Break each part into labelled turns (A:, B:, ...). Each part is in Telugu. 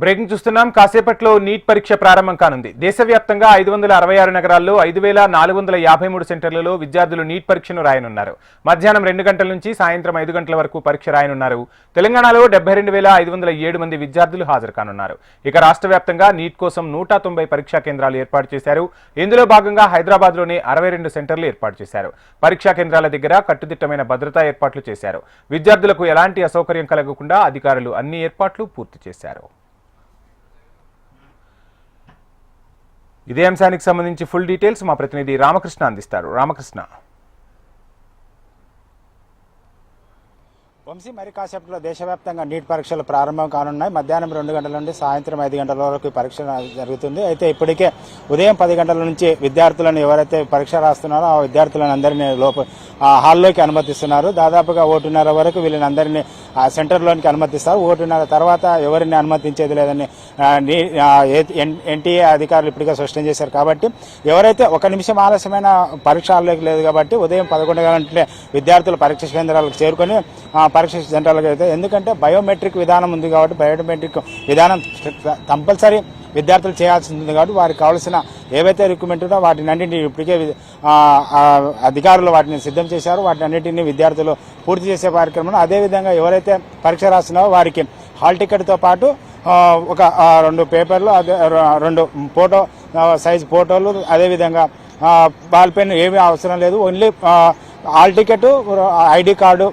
A: బ్రేకింగ్ చూస్తున్నాం. కాసేపట్లో నీట్ పరీక్ష ప్రారంభం కానుంది. దేశవ్యాప్తంగా 566 నగరాల్లో 5453 సెంటర్లలో విద్యార్థులు నీట్ పరీక్షను రాయనున్నారు. మధ్యాహ్నం 2 గంటల నుంచి సాయంత్రం 5 గంటల వరకు పరీక్ష రాయనున్నారు. తెలంగాణలో 72,507 మంది విద్యార్థులు హాజరు కానున్నారు. ఇక రాష్ట్ర వ్యాప్తంగా నీట్ కోసం 190 పరీక్షా కేంద్రాలు ఏర్పాటు చేశారు. ఇందులో భాగంగా హైదరాబాద్లోనే 62 సెంటర్లు ఏర్పాటు చేశారు. పరీక్షా కేంద్రాల దగ్గర కట్టుదిట్టమైన భద్రతా ఏర్పాట్లు చేశారు. విద్యార్థులకు ఎలాంటి అసౌకర్యం కలగకుండా అధికారులు అన్ని ఏర్పాట్లు పూర్తి చేశారు. ఇదే అంశానికి సంబంధించి ఫుల్ డీటెయిల్స్ మా ప్రతినిధి రామకృష్ణ అందిస్తారు. రామకృష్ణ.
B: వంశీ, మరి కాసేపట్లో దేశవ్యాప్తంగా నీట్ పరీక్షలు ప్రారంభం కానున్నాయి. మధ్యాహ్నం 2 గంటల నుండి సాయంత్రం 5 గంటల వరకు పరీక్ష జరుగుతుంది. అయితే ఇప్పటికే ఉదయం 10 గంటల నుంచి విద్యార్థులను ఎవరైతే పరీక్ష రాస్తున్నారో ఆ విద్యార్థులను అందరినీ హాల్లోకి అనుమతిస్తున్నారు. దాదాపుగా 1:30 వరకు వీళ్ళని అందరినీ సెంటర్లోనికి అనుమతిస్తారు. 1:30 తర్వాత ఎవరిని అనుమతించేది లేదని ఎన్టీఏ అధికారులు ఇప్పటికే స్పష్టం చేశారు. కాబట్టి ఎవరైతే 1 నిమిషం ఆలస్యమైన పరీక్ష హాల్లోకి లేదు కాబట్టి ఉదయం 11 గంటలే విద్యార్థులు పరీక్ష కేంద్రాలకు చేరుకొని పరీక్ష సెంటర్లకు అయితే, ఎందుకంటే బయోమెట్రిక్ విధానం ఉంది కాబట్టి బయోమెట్రిక్ విధానం కంపల్సరీ విద్యార్థులు చేయాల్సి ఉంది కాబట్టి వారికి కావాల్సిన ఏవైతే రిక్రూట్మెంట్ ఉందో వాటిని అన్నింటినీ ఇప్పటికే అధికారులు వాటిని సిద్ధం చేశారు. వాటిని అన్నింటినీ విద్యార్థులు పూర్తి చేసే కార్యక్రమం. అదేవిధంగా ఎవరైతే పరీక్ష రాస్తున్నారో వారికి హాల్ టికెట్తో పాటు ఒక 2 పేపర్లు, 2 ఫోటో సైజ్ ఫోటోలు, అదేవిధంగా బాల్ పెన్ ఏమీ అవసరం లేదు. Only hall ticket, ID card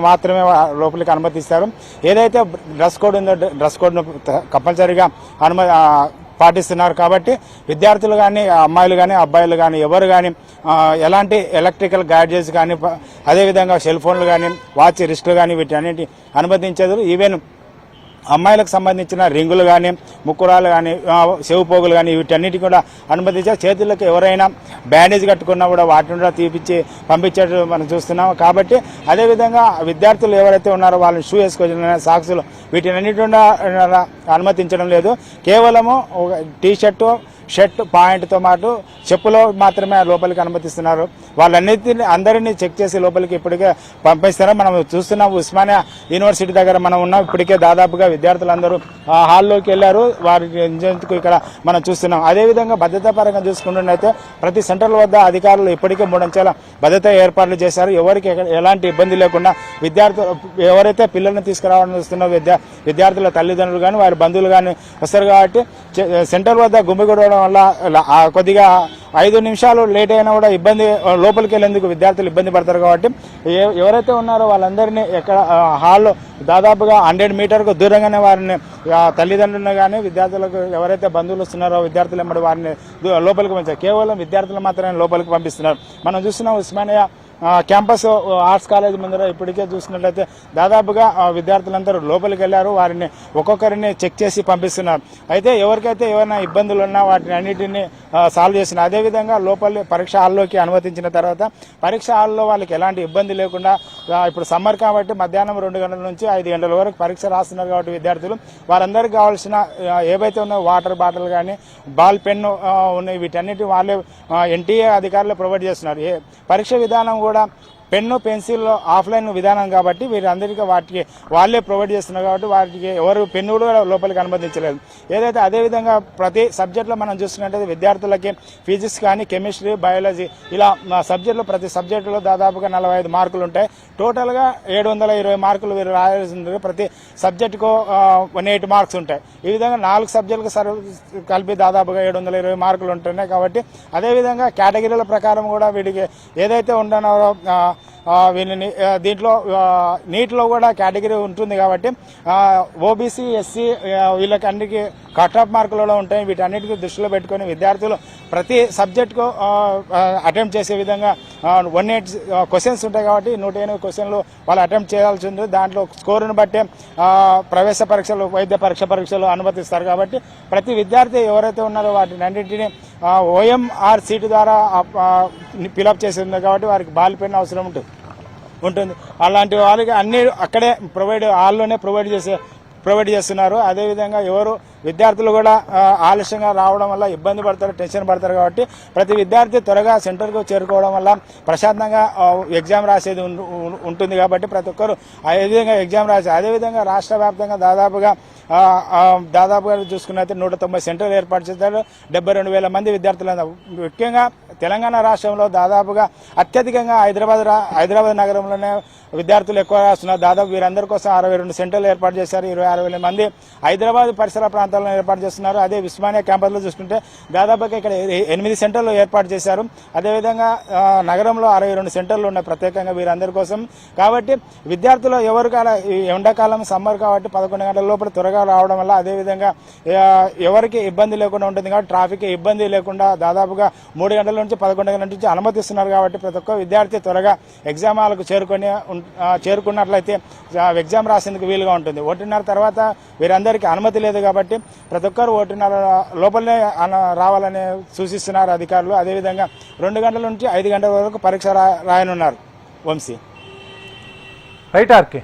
B: మాత్రమే లోపలికి అనుమతిస్తారు. ఏదైతే డ్రెస్ కోడ్ ఉందో డ్రెస్ కోడ్ను కంపల్సరీగా పాటిస్తున్నారు. కాబట్టి విద్యార్థులు కానీ, అమ్మాయిలు కానీ, అబ్బాయిలు కానీ, ఎవరు కానీ ఎలాంటి ఎలక్ట్రికల్ గ్యాడ్జెట్స్ కానీ, అదేవిధంగా సెల్ ఫోన్లు కానీ, వాచ్ రిస్టులు కానీ వీటన్నిటి అనుమతించదు. ఈవెన్ అమ్మాయిలకు సంబంధించిన రింగులు కానీ, ముక్కురాలు కానీ, చెవు పోగులు కానీ వీటన్నిటి కూడా అనుమతించారు. చేతులకు ఎవరైనా బ్యాండేజ్ కట్టుకున్నా కూడా వాటిని కూడా తీపిచ్చి పంపించేట్టు మనం చూస్తున్నాం. కాబట్టి అదేవిధంగా విద్యార్థులు ఎవరైతే ఉన్నారో వాళ్ళని షూ వేసుకొచ్చిన సాక్సులు వీటినన్నిటి కూడా అనుమతించడం లేదు. కేవలము టీ షర్ట్ పాయింట్తో పాటు చెప్పులో మాత్రమే లోపలికి అనుమతిస్తున్నారు. అందరినీ చెక్ చేసి లోపలికి ఇప్పటికే పంపిస్తున్నారు. మనం చూస్తున్నాం ఉస్మానియా యూనివర్సిటీ దగ్గర మనం ఉన్నాం. ఇప్పటికే దాదాపుగా విద్యార్థులందరూ హాల్లోకి వెళ్లారు. వారికి ఇక్కడ మనం చూస్తున్నాం. అదేవిధంగా భద్రతా పరంగా చూసుకుంటున్నైతే ప్రతి సెంటర్ల వద్ద అధికారులు ఇప్పటికే 3 అంచెల భద్రతా ఏర్పాట్లు చేశారు. ఎవరికి ఎలాంటి ఇబ్బంది లేకుండా విద్యార్థులు ఎవరైతే పిల్లల్ని తీసుకురావాలని చూస్తున్న విద్యార్థుల తల్లిదండ్రులు కానీ వారి బంధువులు కానీ వస్తారు. కాబట్టి సెంటర్ వద్ద గుమిగూడడం వల్ల కొద్దిగా 5 నిమిషాలు లేట్ అయినా కూడా లోపలికి వెళ్లేందుకు విద్యార్థులు ఇబ్బంది పడతారు. కాబట్టి ఎవరైతే ఉన్నారో వాళ్ళందరినీ హాల్లో దాదాపుగా 100 మీటర్కు దూరంగానే వారిని తల్లిదండ్రులను కానీ విద్యార్థులకు ఎవరైతే బంధువులు వస్తున్నారో విద్యార్థులు ఎమ్మడి వారిని లోపలికి పంపించారు. కేవలం విద్యార్థులు మాత్రమే లోపలికి పంపిస్తున్నారు. మనం చూస్తున్నాం ఉస్మానియా క్యాంపస్ ఆర్ట్స్ కాలేజ్ ముందర ఇప్పటికే చూసినట్లయితే దాదాపుగా విద్యార్థులందరూ లోపలికి వెళ్ళారు. వారిని ఒక్కొక్కరిని చెక్ చేసి పంపిస్తున్నారు. అయితే ఎవరికైతే ఏమైనా ఇబ్బందులు ఉన్నా వాటిని అన్నిటినీ సాల్వ్ చేస్తున్నారు. అదేవిధంగా పరీక్ష హాల్లోకి అనుమతించిన తర్వాత పరీక్ష హాల్లో వాళ్ళకి ఎలాంటి ఇబ్బంది లేకుండా ఇప్పుడు సమ్మర్ కాబట్టి మధ్యాహ్నం 2 గంటల నుంచి 5 గంటల వరకు పరీక్ష రాస్తున్నారు. కాబట్టి విద్యార్థులు వారందరికీ కావాల్సిన ఏవైతే ఉన్నాయో వాటర్ బాటిల్ కానీ, బాల్ పెన్ ఉన్నాయి వీటన్నిటి వాళ్ళే ఎన్టీఏ అధికారులు ప్రొవైడ్ చేస్తున్నారు. పరీక్ష విధానం కూడా పెన్ను, పెన్సిల్ ఆఫ్లైన్ విధానం కాబట్టి వీరందరికీ వాటికి వాళ్ళే ప్రొవైడ్ చేస్తున్నారు. కాబట్టి వాటికి ఎవరు పెన్ను కూడా లోపలికి అనుమతించలేదు. ఏదైతే అదేవిధంగా ప్రతి సబ్జెక్టులో మనం చూస్తున్నట్టయితే విద్యార్థులకి ఫిజిక్స్ కానీ, కెమిస్ట్రీ, బయాలజీ ఇలా సబ్జెక్టులో ప్రతి సబ్జెక్టులో దాదాపుగా 45 మార్కులు ఉంటాయి. టోటల్గా 720 మార్కులు వీరు రాయాల్సి ఉంటుంది. ప్రతి సబ్జెక్టుకు 180 మార్క్స్ ఉంటాయి. ఈ విధంగా 4 సబ్జెక్టులకు కలిపి దాదాపుగా 720 మార్కులు ఉంటున్నాయి. కాబట్టి అదేవిధంగా కేటగిరీల ప్రకారం కూడా వీటికి ఏదైతే ఉండనో వీళ్ళని దీంట్లో నీట్లో కూడా కేటగిరీ ఉంటుంది. కాబట్టి ఓబీసీ, ఎస్సీ వీళ్ళకి అన్నిటికీ కట్ ఆఫ్ మార్కులలో ఉంటాయి. వీటన్నిటికీ దృష్టిలో పెట్టుకొని విద్యార్థులు ప్రతి సబ్జెక్టుకు అటెంప్ట్ చేసే విధంగా 180 క్వశ్చన్స్ ఉంటాయి. కాబట్టి 180 క్వశ్చన్లు వాళ్ళు అటెంప్ట్ చేయాల్సి ఉంటుంది. దాంట్లో స్కోరును బట్టి ప్రవేశ పరీక్షలు, వైద్య పరీక్షలు అనుమతిస్తారు. కాబట్టి ప్రతి విద్యార్థి ఎవరైతే ఉన్నారో వాటిని అన్నింటినీ OMR సీటు ద్వారా ఫిలప్ చేసింది. కాబట్టి వారికి బాల్ పెన్ అవసరం ఉంటుంది. అలాంటి వాళ్ళకి అన్ని అక్కడే హాల్లోనే ప్రొవైడ్ చేస్తున్నారు. అదేవిధంగా ఎవరు విద్యార్థులు కూడా ఆలస్యంగా రావడం వల్ల ఇబ్బంది పడతారు, టెన్షన్ పడతారు. కాబట్టి ప్రతి విద్యార్థి త్వరగా సెంటర్కు చేరుకోవడం వల్ల ప్రశాంతంగా ఎగ్జామ్ రాసేది ఉంటుంది. కాబట్టి ప్రతి ఒక్కరు అదే విధంగా ఎగ్జామ్ రాసి అదేవిధంగా రాష్ట్ర వ్యాప్తంగా దాదాపుగా చూసుకున్నట్లయితే 190 సెంటర్లు ఏర్పాటు చేశారు. 72,000 మంది విద్యార్థులు. ముఖ్యంగా తెలంగాణ రాష్ట్రంలో దాదాపుగా అత్యధికంగా హైదరాబాద్ నగరంలోనే విద్యార్థులు ఎక్కువ రాస్తున్నారు. దాదాపు వీరందరి కోసం 62 సెంటర్లు ఏర్పాటు చేశారు. 26,000 మంది హైదరాబాద్ పరిసర ప్రాంతాల్లో ఏర్పాటు చేస్తున్నారు. అదే ఉస్మానియా క్యాంపస్లో చూసుకుంటే దాదాపుగా ఇక్కడ 8 సెంటర్లు ఏర్పాటు చేశారు. అదేవిధంగా నగరంలో 62 సెంటర్లు ఉన్నాయి ప్రత్యేకంగా వీరందరి కోసం. కాబట్టి విద్యార్థులు ఎవరికైనా ఎండాకాలం సమ్మర్ కాబట్టి 11 గంటల లోపల త్వరగా రావడం వల్ల అదేవిధంగా ఎవరికి ఇబ్బంది లేకుండా ఉంటుంది. కాబట్టి ట్రాఫిక్ ఇబ్బంది లేకుండా దాదాపుగా 3 గంటల నుంచి 11 గంటల నుంచి అనుమతిస్తున్నారు. కాబట్టి ప్రతి ఒక్క విద్యార్థి త్వరగా ఎగ్జామ్ హాల్కు చేరుకున్నట్లయితే ఎగ్జామ్ రాసేందుకు వీలుగా ఉంటుంది. 1:30 తర్వాత వీరందరికీ అనుమతి లేదు. కాబట్టి ప్రతి ఒక్కరు 1:30 లోపలనే రావాలని సూచిస్తున్నారు అధికారులు. అదేవిధంగా 2 గంటల నుంచి 5 గంటల వరకు పరీక్ష రాయనున్నారు. వంశీ.
A: Right RK.